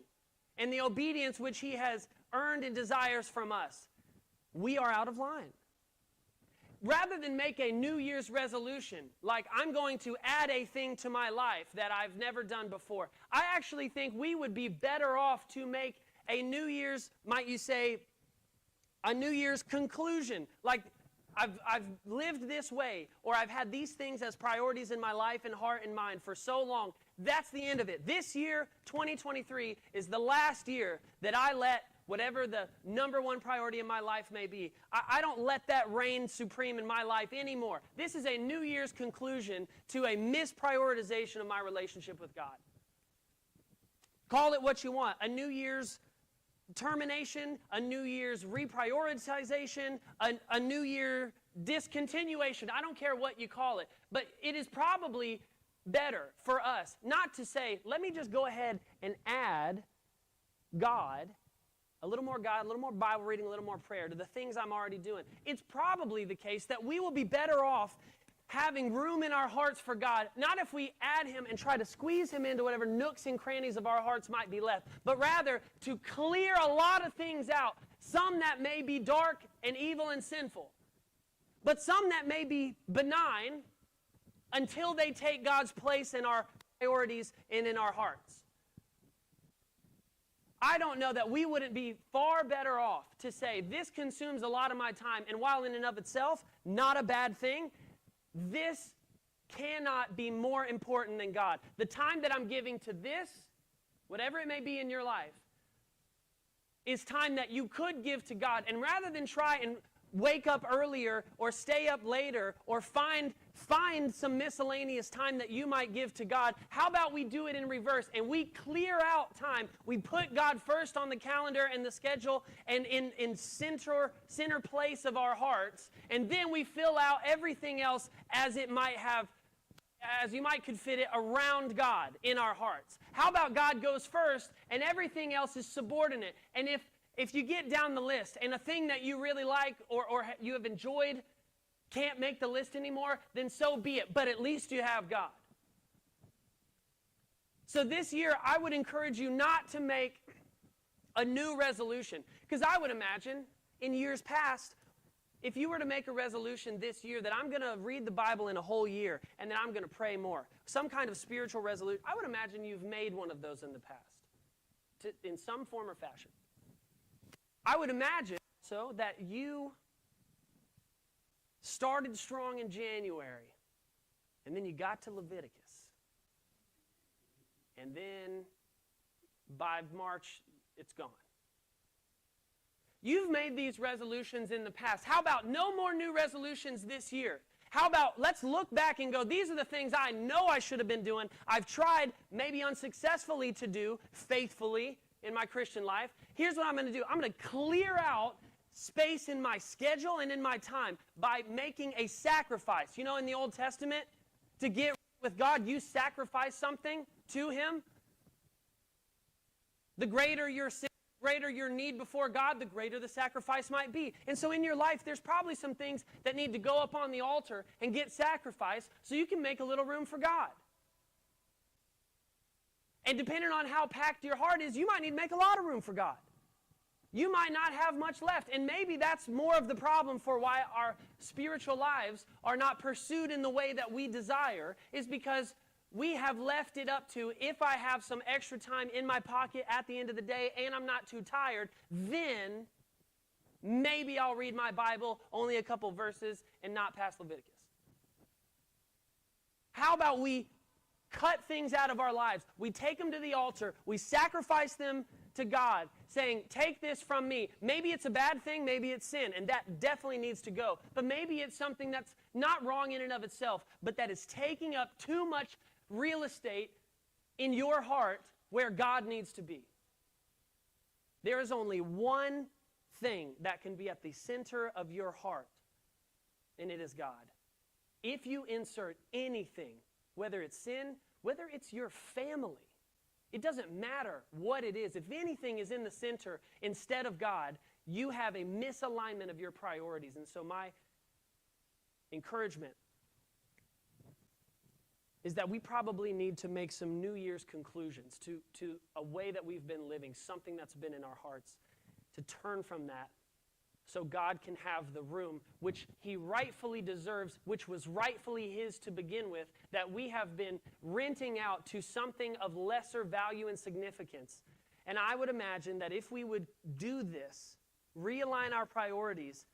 and the obedience which He has earned and desires from us, we are out of line. rather than make a New Year's resolution, like I'm going to add a thing to my life that I've never done before, I actually think we would be better off to make a New Year's, might you say, a New Year's conclusion. Like, I've lived this way, or I've had these things as priorities in my life and heart and mind for so long. That's the end of it. This year, 2023, is the last year that I let whatever the number one priority in my life may be, I don't let that reign supreme in my life anymore. This is a New Year's conclusion to a misprioritization of my relationship with God. Call it what you want. A New Year's termination, a New Year's reprioritization, a New Year discontinuation. I don't care what you call it. But it is probably better for us not to say, let me just go ahead and add God, a little more Bible reading, a little more prayer to the things I'm already doing. It's probably the case that we will be better off having room in our hearts for God, not if we add Him and try to squeeze Him into whatever nooks and crannies of our hearts might be left, but rather to clear a lot of things out, some that may be dark and evil and sinful, but some that may be benign until they take God's place in our priorities and in our hearts. I don't know that we wouldn't be far better off to say, this consumes a lot of my time, and while in and of itself, not a bad thing, this cannot be more important than God. The time that I'm giving to this, whatever it may be in your life, is time that you could give to God. And rather than try and wake up earlier or stay up later or find some miscellaneous time that you might give to God, how about we do it in reverse and we clear out time. We put God first on the calendar and the schedule and in center place of our hearts, and then we fill out everything else as you might could fit it around God in our hearts. How about God goes first and everything else is subordinate? And if you get down the list and a thing that you really like or you have enjoyed can't make the list anymore, then so be it. But at least you have God. So this year, I would encourage you not to make a new resolution. Because I would imagine in years past, if you were to make a resolution this year that I'm going to read the Bible in a whole year and then I'm going to pray more, some kind of spiritual resolution, I would imagine you've made one of those in the past in some form or fashion. I would imagine so that you started strong in January, and then you got to Leviticus. And then by March, it's gone. You've made these resolutions in the past. How about no more new resolutions this year? How about let's look back and go, these are the things I know I should have been doing. I've tried, maybe unsuccessfully, to do faithfully in my Christian life. Here's what I'm going to do. I'm going to clear out space in my schedule and in my time by making a sacrifice. You know, in the Old Testament, to get with God, you sacrifice something to Him. The greater your sin, the greater your need before God, the greater the sacrifice might be. And so in your life, there's probably some things that need to go up on the altar and get sacrificed so you can make a little room for God. And depending on how packed your heart is, you might need to make a lot of room for God. You might not have much left. And maybe that's more of the problem for why our spiritual lives are not pursued in the way that we desire, is because we have left it up to, if I have some extra time in my pocket at the end of the day and I'm not too tired, then maybe I'll read my Bible, only a couple verses, and not past Leviticus. How about we cut things out of our lives? We take them to the altar. We sacrifice them to God, saying, take this from me. Maybe it's a bad thing, maybe it's sin, and that definitely needs to go. But maybe it's something that's not wrong in and of itself, but that is taking up too much real estate in your heart where God needs to be. There is only one thing that can be at the center of your heart, and it is God. If you insert anything, whether it's sin, whether it's your family, it doesn't matter what it is. If anything is in the center instead of God, you have a misalignment of your priorities. And so my encouragement is that we probably need to make some New Year's conclusions to a way that we've been living, something that's been in our hearts, to turn from that so God can have the room, which he rightfully deserves, which was rightfully his to begin with, that we have been renting out to something of lesser value and significance. And I would imagine that if we would do this, realign our priorities,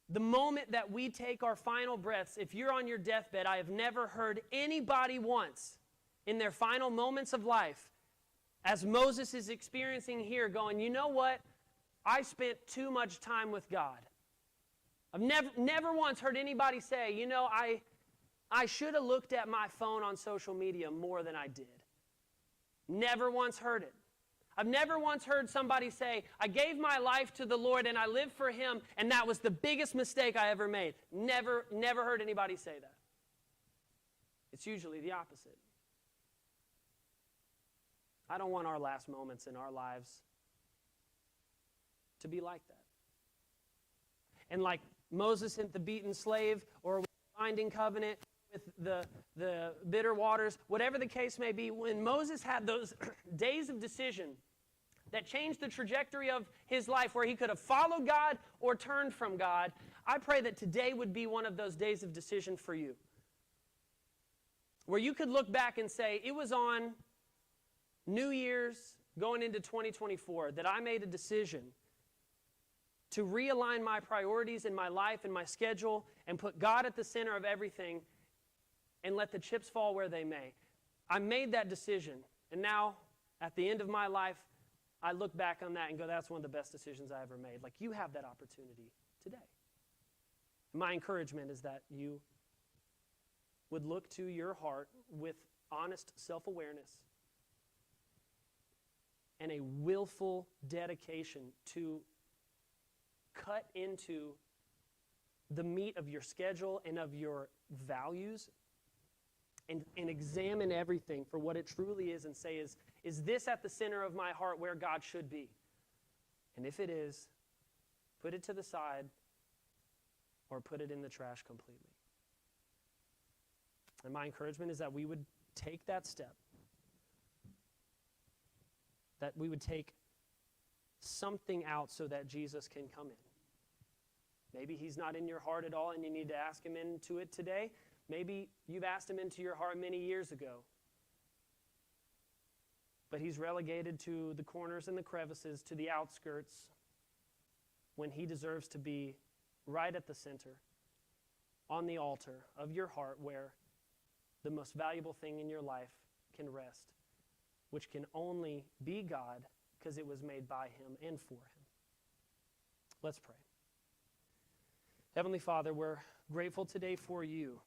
the moment that we take our final breaths, if you're on your deathbed, I have never heard anybody once in their final moments of life, as Moses is experiencing here, going, you know what? I spent too much time with God. I've never once heard anybody say, you know, I should have looked at my phone on social media more than I did. Never once heard it. I've never once heard somebody say, I gave my life to the Lord and I lived for him, and that was the biggest mistake I ever made. Never heard anybody say that. It's usually the opposite. I don't want our last moments in our lives to be like that. And like Moses and the beaten slave, or with the binding covenant, with the bitter waters, whatever the case may be, when Moses had those days of decision that changed the trajectory of his life, where he could have followed God or turned from God, I pray that today would be one of those days of decision for you, where you could look back and say, it was on New Year's going into 2024 that I made a decision to realign my priorities in my life and my schedule and put God at the center of everything and let the chips fall where they may. I made that decision, and now at the end of my life, I look back on that and go, that's one of the best decisions I ever made. Like, you have that opportunity today. My encouragement is that you would look to your heart with honest self-awareness and a willful dedication to cut into the meat of your schedule and of your values and examine everything for what it truly is and say, is this at the center of my heart where God should be? And if it is, put it to the side or put it in the trash completely. And my encouragement is that we would take that step, that we would take something out so that Jesus can come in. Maybe he's not in your heart at all and you need to ask him into it today. Maybe you've asked him into your heart many years ago, but he's relegated to the corners and the crevices, to the outskirts, when he deserves to be right at the center, on the altar of your heart, where the most valuable thing in your life can rest, which can only be God, because it was made by him and for him. Let's pray. Heavenly Father, we're grateful today for you,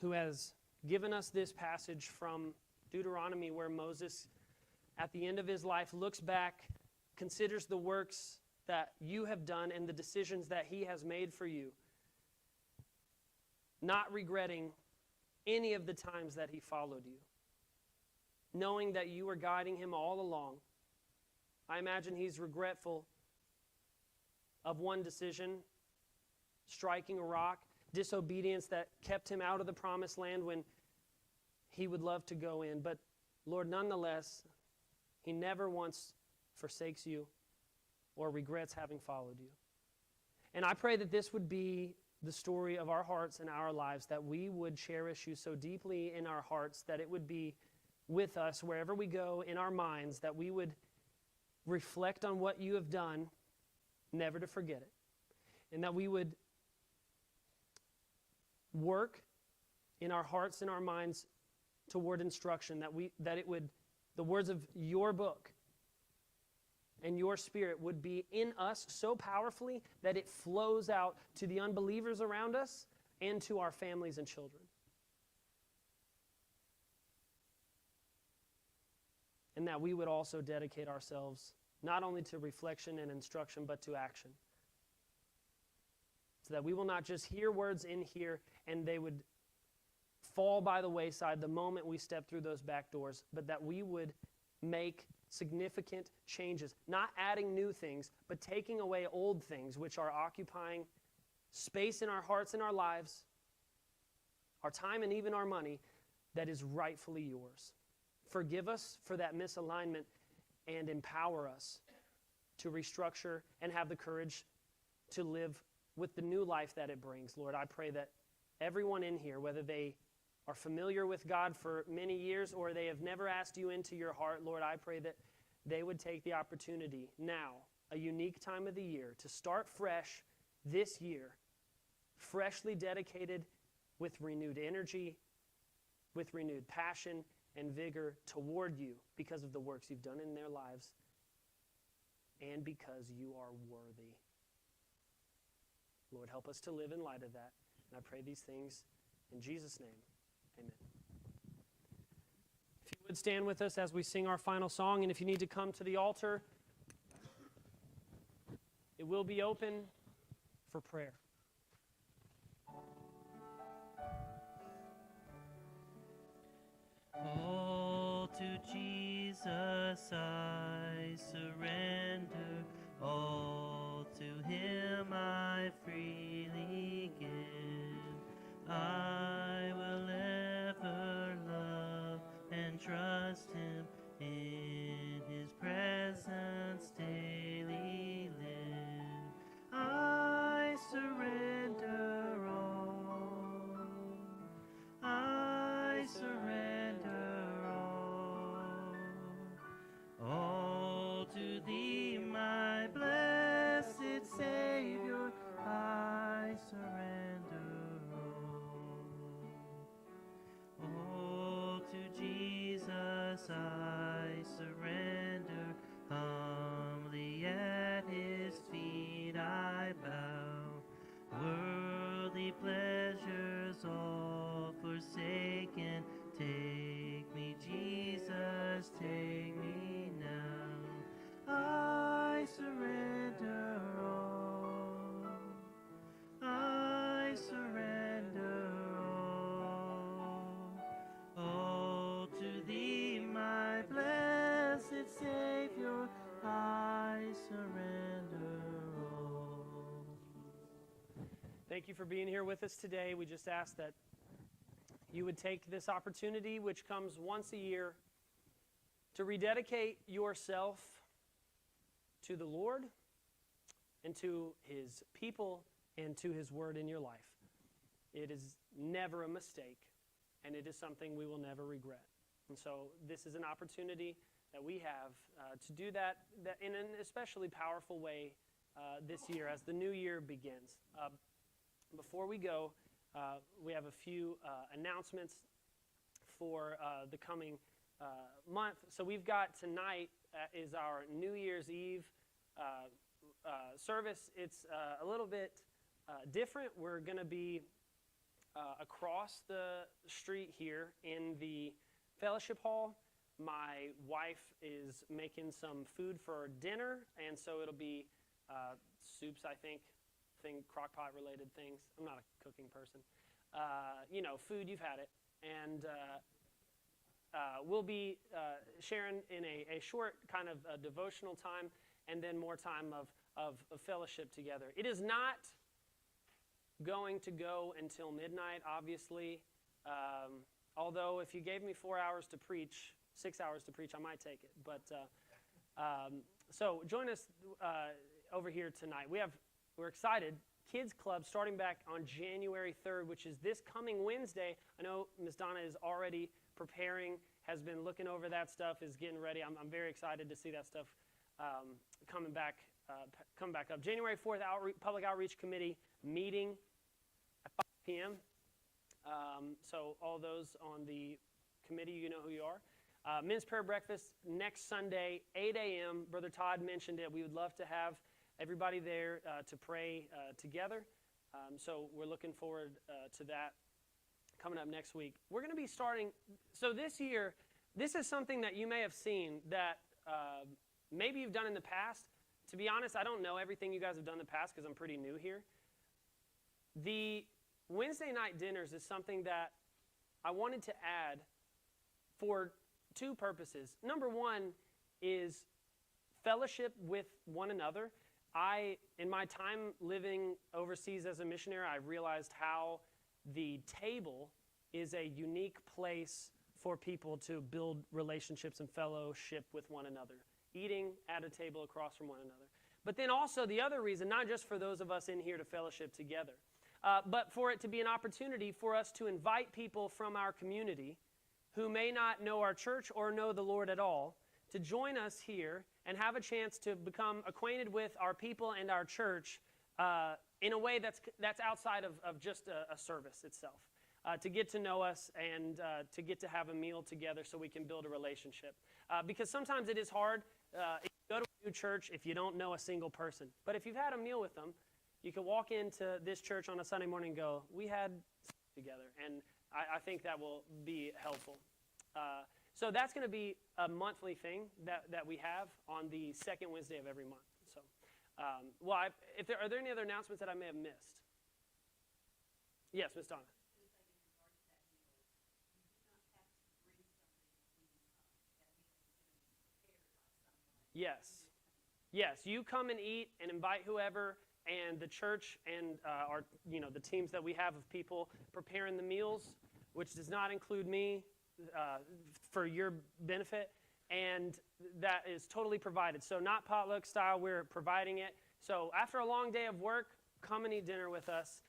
who has given us this passage from Deuteronomy, where Moses, at the end of his life, looks back, considers the works that you have done and the decisions that he has made for you, not regretting any of the times that he followed you, knowing that you were guiding him all along. I imagine he's regretful of one decision, striking a rock, disobedience that kept him out of the promised land when he would love to go in. But Lord, nonetheless, he never once forsakes you or regrets having followed you. And I pray that this would be the story of our hearts and our lives, that we would cherish you so deeply in our hearts that it would be with us wherever we go in our minds, that we would reflect on what you have done, never to forget it, and that we would work in our hearts and our minds toward instruction, that it would, the words of your book and your Spirit would be in us so powerfully that it flows out to the unbelievers around us and to our families and children. And that we would also dedicate ourselves not only to reflection and instruction, but to action. So that we will not just hear words in here and they would fall by the wayside the moment we step through those back doors, but that we would make significant changes, not adding new things, but taking away old things which are occupying space in our hearts and our lives, our time and even our money, that is rightfully yours. Forgive us for that misalignment and empower us to restructure and have the courage to live with the new life that it brings. Lord, I pray that everyone in here, whether they are familiar with God for many years or they have never asked you into your heart, Lord, I pray that they would take the opportunity now, a unique time of the year, to start fresh this year, freshly dedicated with renewed energy, with renewed passion and vigor toward you because of the works you've done in their lives and because you are worthy. Lord, help us to live in light of that. And I pray these things in Jesus' name. Amen. If you would stand with us as we sing our final song, and if you need to come to the altar, it will be open for prayer. All to Jesus I surrender, all to Him I freely give. I will ever love and trust Him, in His presence daily live. I surrender all, I surrender all to Thee, my blessed Savior, I surrender all to Jesus I surrender, humbly at His feet I bow, worldly pleasures all forsaken, take me Jesus, take me now, I surrender all, I surrender all to Thee, my blessed Savior, I surrender all. Thank you for being here with us today. We just ask that you would take this opportunity, which comes once a year, to rededicate yourself to the Lord and to His people and to His word in your life. It is never a mistake, and it is something we will never regret. And so this is an opportunity that we have to do that in an especially powerful way this year as the new year begins. Before we go, we have a few announcements for the coming month. So we've got tonight is our New Year's Eve service. It's a little bit different. We're going to be across the street here in the fellowship hall. My wife is making some food for dinner, and so it'll be soups, I think crock pot related things. I'm not a cooking person. Food, you've had it. And we'll be sharing in a short kind of a devotional time and then more time of fellowship together. It is not going to go until midnight, obviously. Although if you gave me 4 hours to preach, 6 hours to preach, I might take it. But so join us over here tonight. We're excited. Kids Club starting back on January 3rd, which is this coming Wednesday. I know Ms. Donna is already preparing, has been looking over that stuff, is getting ready. I'm very excited to see that stuff come back up. January 4th, Public Outreach Committee meeting at 5 p.m. So all those on the committee, you know who you are. Men's Prayer Breakfast next Sunday, 8 a.m. Brother Todd mentioned it. We would love to have everybody there to pray together. So we're looking forward to that coming up next week. We're going to be starting, so this year, this is something that you may have seen that maybe you've done in the past. To be honest, I don't know everything you guys have done in the past because I'm pretty new here. The Wednesday night dinners is something that I wanted to add for two purposes. Number one is fellowship with one another. In my time living overseas as a missionary, I realized how the table is a unique place for people to build relationships and fellowship with one another. Eating at a table across from one another. But then also the other reason, not just for those of us in here to fellowship together, but for it to be an opportunity for us to invite people from our community who may not know our church or know the Lord at all, to join us here and have a chance to become acquainted with our people and our church in a way that's outside of just a service itself. To get to know us and to get to have a meal together so we can build a relationship. Because sometimes it is hard if you go to a new church if you don't know a single person. But if you've had a meal with them, you can walk into this church on a Sunday morning and go, we had together. And I think that will be helpful. So that's going to be a monthly thing that we have on the second Wednesday of every month. So, are there any other announcements that I may have missed? Yes, Ms. Donna. Yes. Yes, you come and eat and invite whoever, and the church and the teams that we have of people preparing the meals, which does not include me, for your benefit, and that is totally provided. So not potluck style, we're providing it. So after a long day of work, come and eat dinner with us.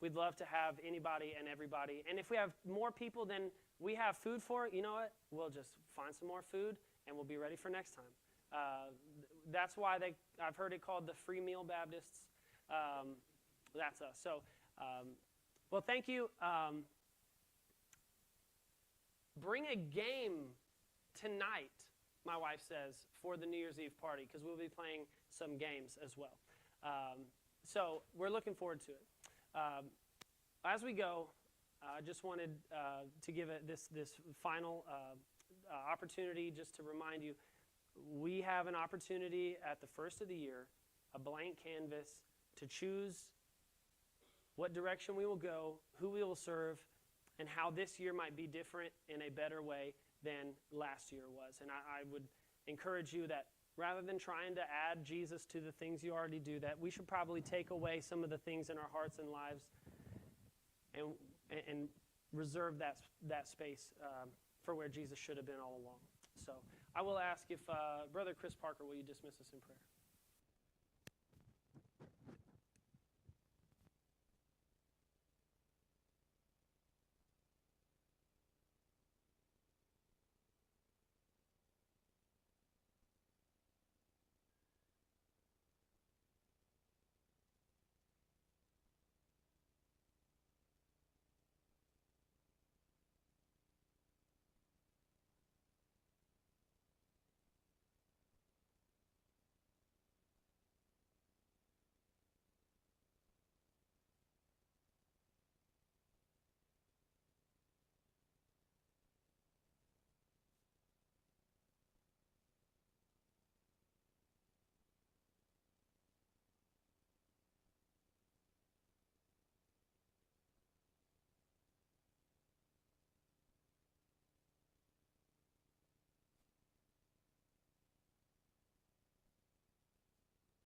We'd love to have anybody and everybody. And if we have more people than we have food for, you know what? We'll just find some more food and we'll be ready for next time. That's why I've heard it called the Free Meal Baptists. That's us. So, well, thank you. Bring a game tonight, my wife says, for the New Year's Eve party, because we'll be playing some games as well. So we're looking forward to it. As we go, I just wanted to give this final opportunity just to remind you, we have an opportunity at the first of the year, a blank canvas, to choose what direction we will go, who we will serve, and how this year might be different in a better way than last year was. And I would encourage you that rather than trying to add Jesus to the things you already do, that we should probably take away some of the things in our hearts and lives and reserve that space for where Jesus should have been all along. So I will ask if Brother Chris Parker, will you dismiss us in prayer?